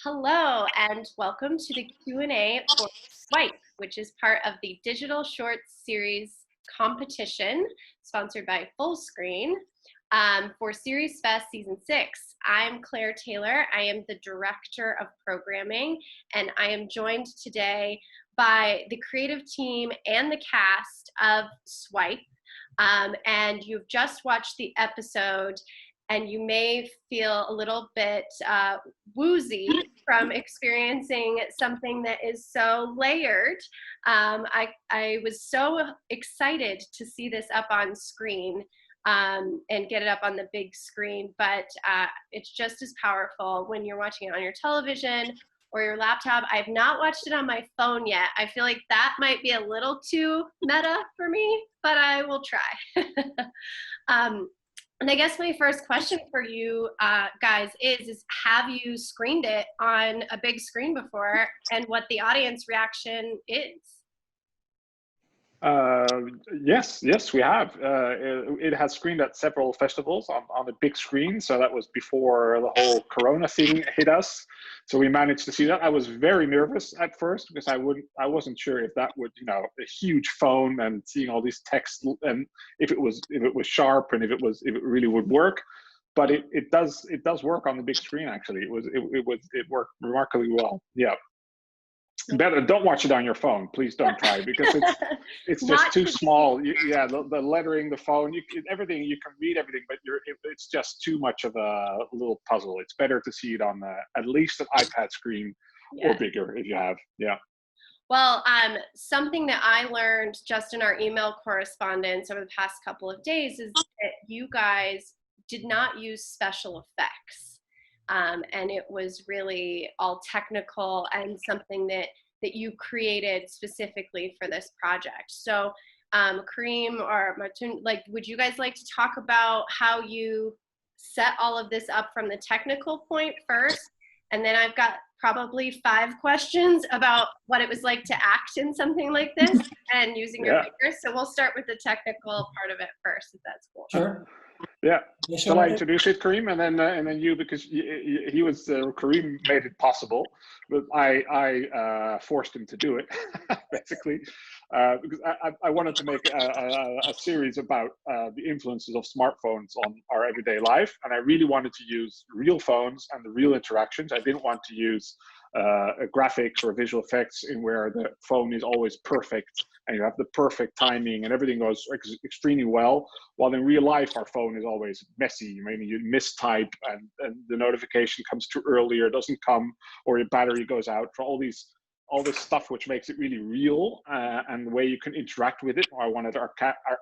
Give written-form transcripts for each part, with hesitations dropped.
Hello and welcome to the Q&A for Swipe, which is part of the Digital Shorts Series competition sponsored by Fullscreen for Series Fest Season 6. I'm Claire Taylor. I am the Director of Programming, and I am joined today by the creative team and the cast of Swipe. And you've just watched the episode, and you may feel a little bit woozy from experiencing something that is so layered. I was so excited to see this up on screen and get it up on the big screen, but it's just as powerful when you're watching it on your television or your laptop. I've not watched it on my phone yet. I feel like that might be a little too meta for me, but I will try. And I guess my first question for you guys is have you screened it on a big screen before, and what the audience reaction is? Yes, we have. It has screened at several festivals on the big screen. So that was before the whole Corona thing hit us. So we managed to see that. I was very nervous at first because I wasn't sure if that would, a huge phone and seeing all these text and if it was sharp and if it really would work. But it does work on the big screen. Actually, it worked remarkably well. Yeah. Better don't watch it on your phone. Please don't try, because it's just too small. The lettering, the phone, everything, you can read everything, but it's just too much of a little puzzle. It's better to see it on at least an iPad screen or bigger if you have. Yeah. Well, something that I learned just in our email correspondence over the past couple of days is that you guys did not use special effects. And it was really all technical and something that you created specifically for this project. So Kareem or Martun, would you guys like to talk about how you set all of this up from the technical point first? And then I've got probably 5 questions about what it was like to act in something like this and using your fingers. So we'll start with the technical part of it first, if that's cool. Sure. Yeah. Shall I introduce it, Kareem, and then you, because Kareem made it possible, but I forced him to do it, basically, because I wanted to make a series about the influences of smartphones on our everyday life, and I really wanted to use real phones and the real interactions. I didn't want to use graphics or visual effects in where the phone is always perfect and you have the perfect timing and everything goes extremely well, while in real life our phone is always messy. Maybe you mistype and the notification comes too early or doesn't come, or your battery goes out. For all this stuff which makes it really real, and the way you can interact with it. I wanted our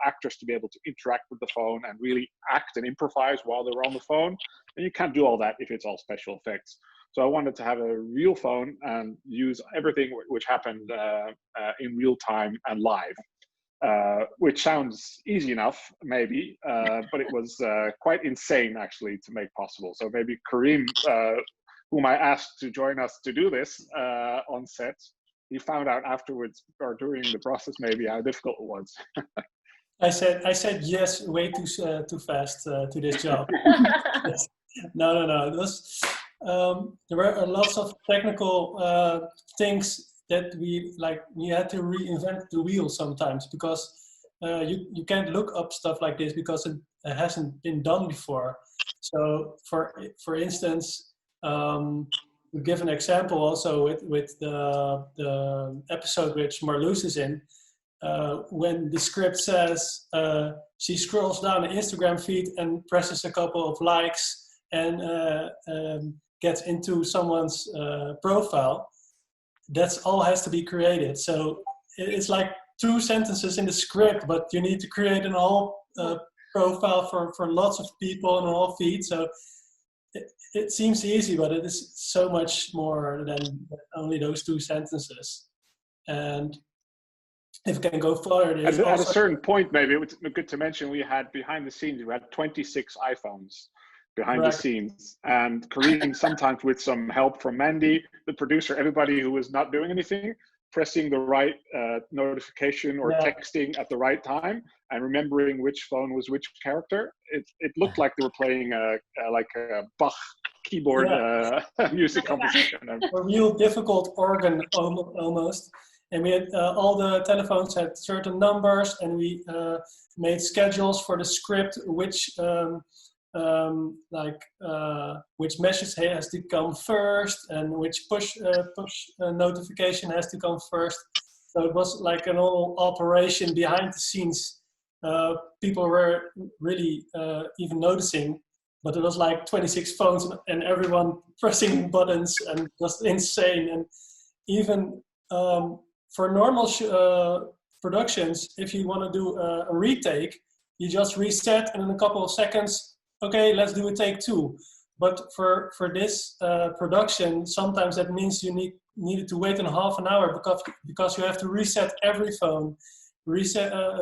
actors to be able to interact with the phone and really act and improvise while they were on the phone, and you can't do all that if it's all special effects. So I wanted to have a real phone and use everything which happened in real time and live, which sounds easy enough, maybe, but it was quite insane, actually, to make possible. So maybe Kareem, whom I asked to join us to do this on set, he found out afterwards or during the process maybe how difficult it was. I said yes way too fast to this job. Yes. No. It was. There were lots of technical things that we had to reinvent the wheel sometimes, because you can't look up stuff like this because it hasn't been done before. So for instance, to give an example also with the episode which Marloes is in, when the script says she scrolls down the Instagram feed and presses a couple of likes and gets into someone's profile, that's all has to be created. So it's like 2 sentences in the script, but you need to create a whole profile for lots of people and a whole feed. So it seems easy, but it is so much more than only those 2 sentences. And if we can go further, at a certain point, maybe it's good to mention, we had behind the scenes, we had 26 iPhones behind the scenes, and Kareem, sometimes with some help from Mandy, the producer, everybody who was not doing anything, pressing the right notification or texting at the right time and remembering which phone was which character. It looked like they were playing like a Bach keyboard music composition. A real difficult organ almost. And we had all the telephones had certain numbers, and we made schedules for the script, which which message has to come first, and which push notification has to come first. So it was like an whole operation behind the scenes. People were really even noticing, but it was like 26 phones and everyone pressing buttons, and it was insane. And even for normal productions, if you want to do a retake, you just reset, and in a couple of seconds, okay, let's do a take 2. But for this production, sometimes that means you needed to wait half an hour because you have to reset every phone,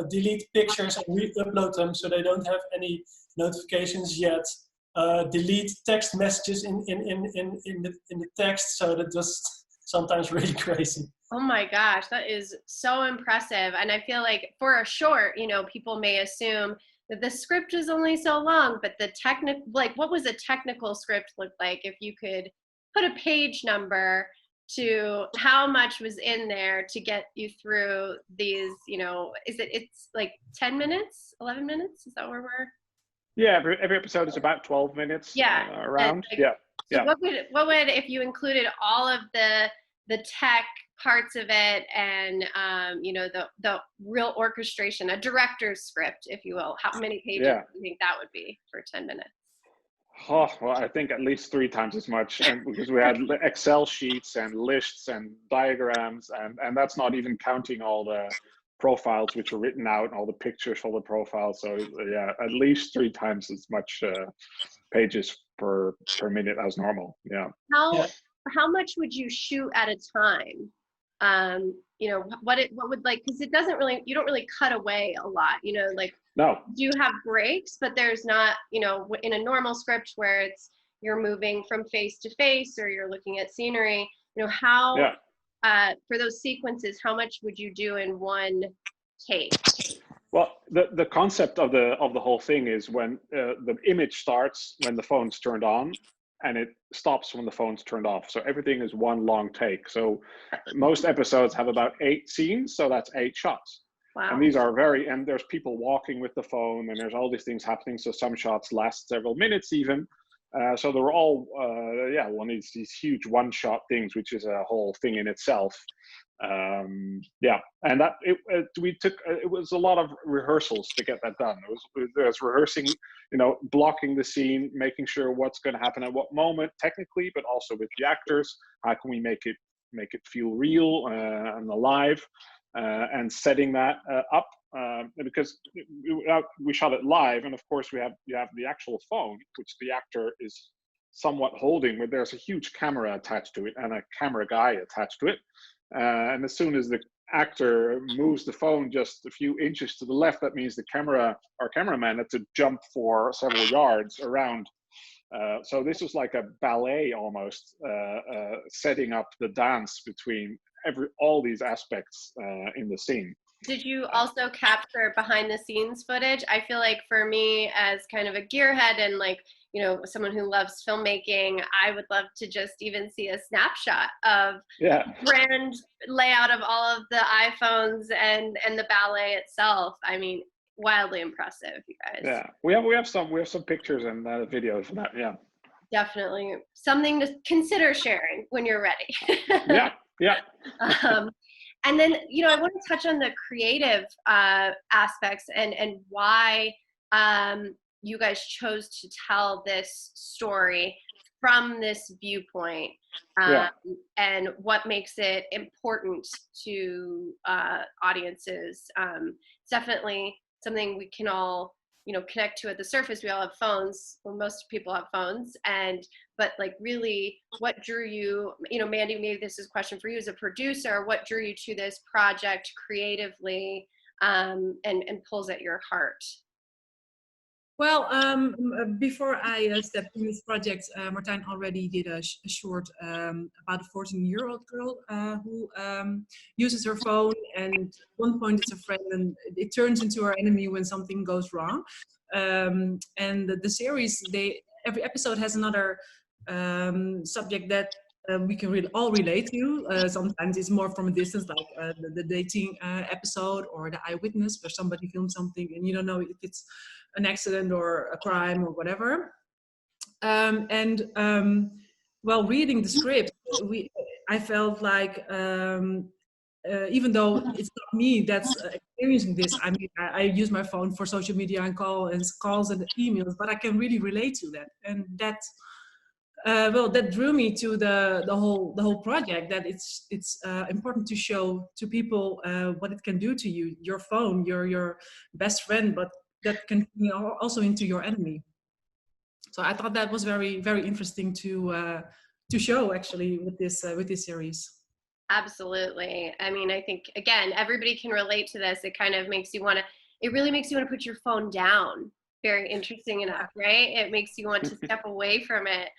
delete pictures and re-upload them so they don't have any notifications yet. Delete text messages in the text, so that just sometimes really crazy. Oh my gosh, that is so impressive. And I feel like for a short, people may assume that the script is only so long, but the what was a technical script look like if you could put a page number to how much was in there to get you through these, it's like 10 minutes, 11 minutes? Is that where we're? Yeah, every episode is about 12 minutes. Yeah. Around. So what would, if you included all of the tech parts of it and, the real orchestration, a director's script, if you will, how many pages do you think that would be for 10 minutes? Oh, well, I think at least 3 times as much, and because we had Excel sheets and lists and diagrams, and that's not even counting all the profiles which were written out and all the pictures for the profiles. So yeah, at least 3 times as much pages per minute as normal. Yeah. How much would you shoot at a time? What would because it doesn't really, you don't really cut away a lot, No. You have breaks, but there's not, in a normal script where you're moving from face to face or you're looking at scenery, for those sequences, how much would you do in one take? Well, the concept of the whole thing is when the image starts when the phone's turned on, and it stops when the phone's turned off. So everything is one long take. So most episodes have about 8 scenes, so that's 8 shots. Wow. And these are and there's people walking with the phone, and there's all these things happening. So some shots last several minutes even. So they were all, one of these huge one-shot things, which is a whole thing in itself. And that it was a lot of rehearsals to get that done. It was rehearsing, blocking the scene, making sure what's going to happen at what moment technically, but also with the actors. How can we make it feel real and alive, and setting that up because we shot it live, and of course you have the actual phone, which the actor is somewhat holding, where there's a huge camera attached to it and a camera guy attached to it. And as soon as the actor moves the phone just a few inches to the left, that means the cameraman had to jump for several yards around. So this was like a ballet almost, setting up the dance between all these aspects in the scene. Did you also capture behind the scenes footage? I feel like for me, as kind of a gearhead and someone who loves filmmaking, I would love to just even see a snapshot of brand layout of all of the iPhones and the ballet itself. I mean, wildly impressive, you guys. Yeah, we have some pictures and videos for that. Yeah, definitely something to consider sharing when you're ready. Yeah. And then, I want to touch on the creative aspects and why you guys chose to tell this story from this viewpoint, and what makes it important to audiences. It's definitely something we can all, connect to at the surface. We all have phones. Well, most people have phones, but really, what drew you? Mandy, maybe this is a question for you as a producer. What drew you to this project creatively, and pulls at your heart? Well, before I stepped in this project, Martijn already did a short about a 14-year-old girl who uses her phone, and at one point it's a friend, and it turns into her enemy when something goes wrong. And the series, every episode has another subject that we can all relate to. Sometimes it's more from a distance, like the dating episode or the eyewitness, where somebody filmed something and you don't know if it's an accident or a crime or whatever. While reading the script, I felt like even though it's not me that's experiencing this, I mean, I use my phone for social media and calls and emails, but I can really relate to that, and that that drew me to the whole project. That it's important to show to people what it can do to you. Your phone, your best friend, but that can also into your enemy. So I thought that was very, very interesting to show actually with this series. Absolutely. I mean, I think again, everybody can relate to this. It kind of makes you want to. It really makes you want to put your phone down. Very interesting enough, right? It makes you want to step away from it,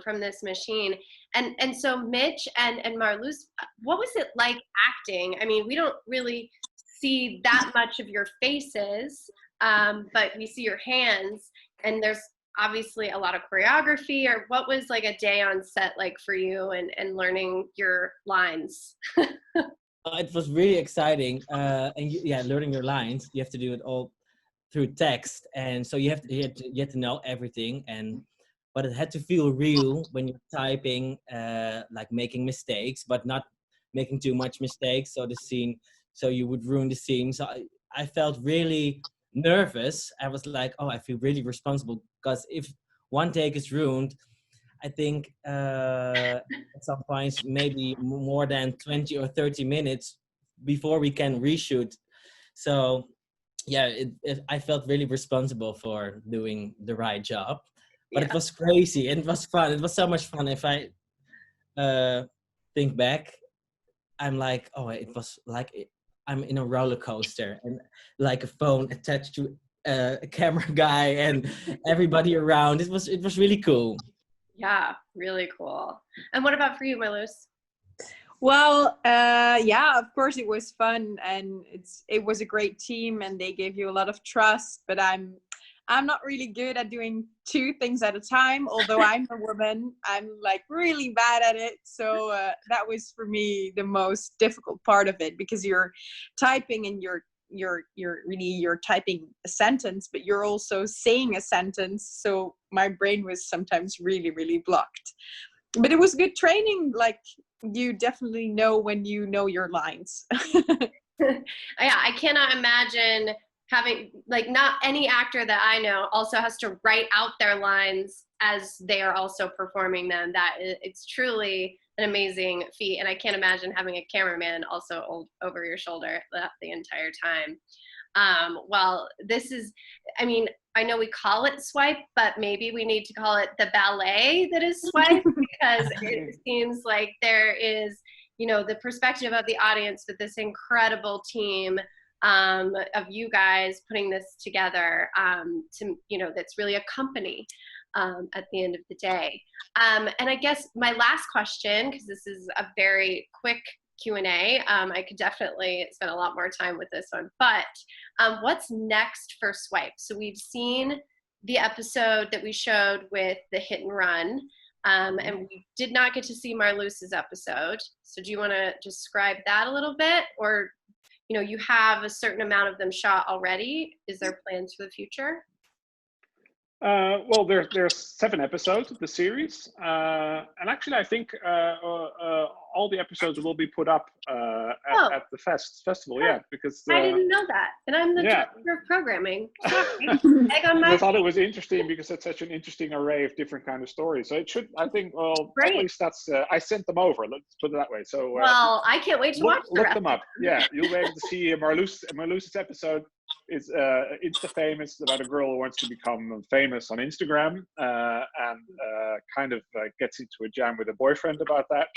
from this machine. And so Mitch and Marloes, what was it like acting? I mean, we don't really see that much of your faces, but we see your hands, and there's obviously a lot of choreography. Or what was like a day on set like for you and learning your lines? It was really exciting, and learning your lines. You have to do it all through text, and so you have to know everything, but it had to feel real when you're typing, like making mistakes but not making too much mistakes, so you would ruin the scene. So I felt really nervous. I was like, oh, I feel really responsible, because if one take is ruined, I think at some points maybe more than 20 or 30 minutes before we can reshoot. So yeah, I felt really responsible for doing the right job, but It was crazy and it was fun. It was so much fun. If I think back, I'm like, oh, it was like I'm in a roller coaster, and like a phone attached to a camera guy and everybody around. It was really cool. Yeah, really cool. And what about for you, Marloes? Well, yeah, of course it was fun, and it was a great team, and they gave you a lot of trust. But I'm not really good at doing two things at a time. Although I'm a woman, I'm like really bad at it. So that was for me the most difficult part of it, because you're typing and you're typing a sentence, but you're also saying a sentence. So my brain was sometimes really, really blocked. But it was good training. Like, you definitely know when you know your lines. Yeah, I cannot imagine having, like, not any actor that I know also has to write out their lines as they are also performing them. It's truly an amazing feat, and I can't imagine having a cameraman also over your shoulder the entire time. Well, this is, I mean, I know we call it Swipe, but maybe we need to call it the ballet that is Swipe, because it seems like there is, the perspective of the audience with this incredible team of you guys putting this together, that's really a company at the end of the day. And I guess my last question, because this is a very quick Q&A, I could definitely spend a lot more time with this one, but what's next for Swipe? So we've seen the episode that we showed with the hit and run, and we did not get to see Marloes's episode. So do you want to describe that a little bit? Or, you have a certain amount of them shot already. Is there plans for the future? Well, there's 7 episodes of the series, and actually I think all the episodes will be put up at the festival. Yeah, because I didn't know that, and I'm the director of programming. I thought it was interesting because it's such an interesting array of different kind of stories. So it should, I think, well, Great. At least that's I sent them over. Let's put it that way. So well, I can't wait to watch look them up. Yeah, you'll be able to see Marloes's episode. Is Insta famous, about a girl who wants to become famous on Instagram, and kind of gets into a jam with a boyfriend about that.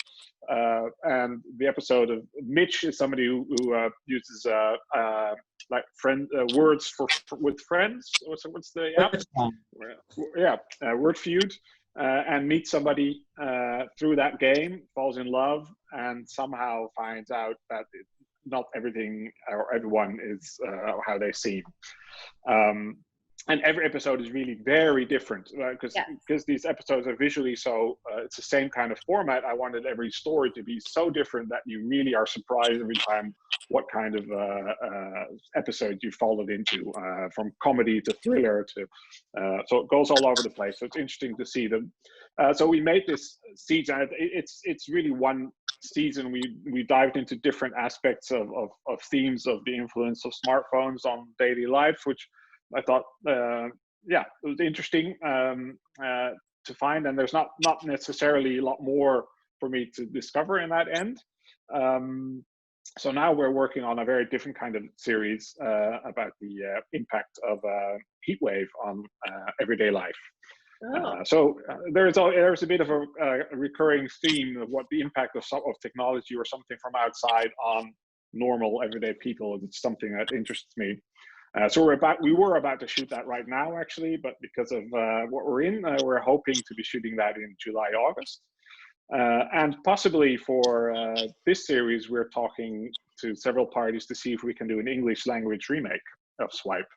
And the episode of Mitch is somebody who uses like words with friends. What's the app? Word Feud, and meets somebody through that game, falls in love, and somehow finds out that not everything or everyone is how they seem. and every episode is really very different because Yes. these episodes are visually so it's the same kind of format. I wanted every story to be so different that you really are surprised every time what kind of episode you followed into, from comedy to thriller to so it goes all over the place. So it's interesting to see them. So we made this season. It's really one season. We dived into different aspects of themes of the influence of smartphones on daily life, which I thought, it was interesting to find, and there's not necessarily a lot more for me to discover in that end. So now we're working on a very different kind of series about the impact of heat wave on everyday life. So there's a bit of a recurring theme of what the impact of technology or something from outside on normal everyday people. It's something that interests me. So we were about to shoot that right now, actually, but because of what we're in, we're hoping to be shooting that in July, August. And possibly for this series, we're talking to several parties to see if we can do an English language remake of Swipe.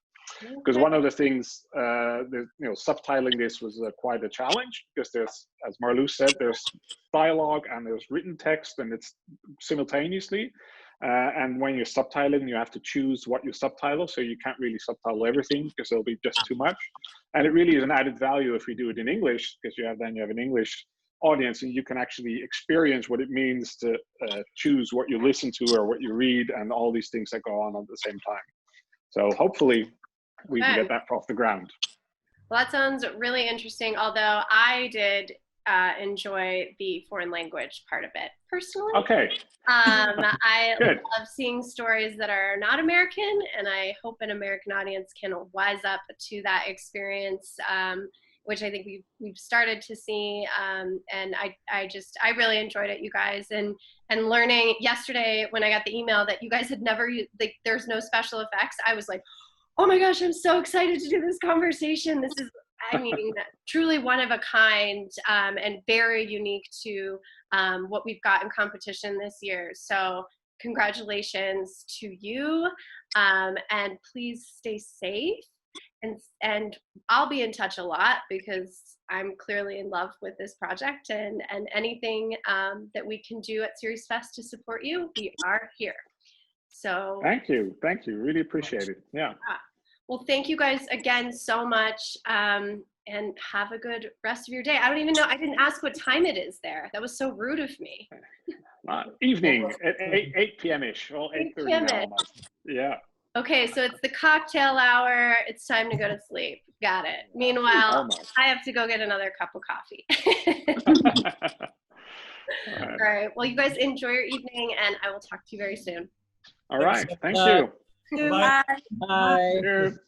Because one of the things, subtitling this was quite a challenge, because there's, as Marloes said, there's dialogue and there's written text, and it's simultaneously. And when you're subtitling, you have to choose what you subtitle, so you can't really subtitle everything because it'll be just too much. And it really is an added value if we do it in English, because you have an English audience, and you can actually experience what it means to choose what you listen to or what you read, and all these things that go on at the same time. So hopefully we can get that off the ground. Well, that sounds really interesting, although I did enjoy the foreign language part of it personally. Okay. I Good. love seeing stories that are not American, and I hope an American audience can wise up to that experience, which I think we've started to see. And I really enjoyed it, you guys, and learning yesterday when I got the email that you guys had never used, like, there's no special effects. I was like, oh my gosh, I'm so excited to do this conversation. This is, I mean, truly one of a kind, and very unique to what we've got in competition this year. So congratulations to you, and please stay safe. And I'll be in touch a lot, because I'm clearly in love with this project, and anything that we can do at Series Fest to support you, we are here. So thank you, really appreciate it. Yeah. Well, thank you guys again so much, and have a good rest of your day. I don't even know, I didn't ask what time it is there. That was so rude of me. Evening at 8 p.m.-ish, well, 8:30 now almost. Yeah. Okay, so it's the cocktail hour. It's time to go to sleep. Got it. Meanwhile, Almost. I have to go get another cup of coffee. All right. Well, you guys enjoy your evening, and I will talk to you very soon. All right. Thank you. Bye. Bye. Cheers.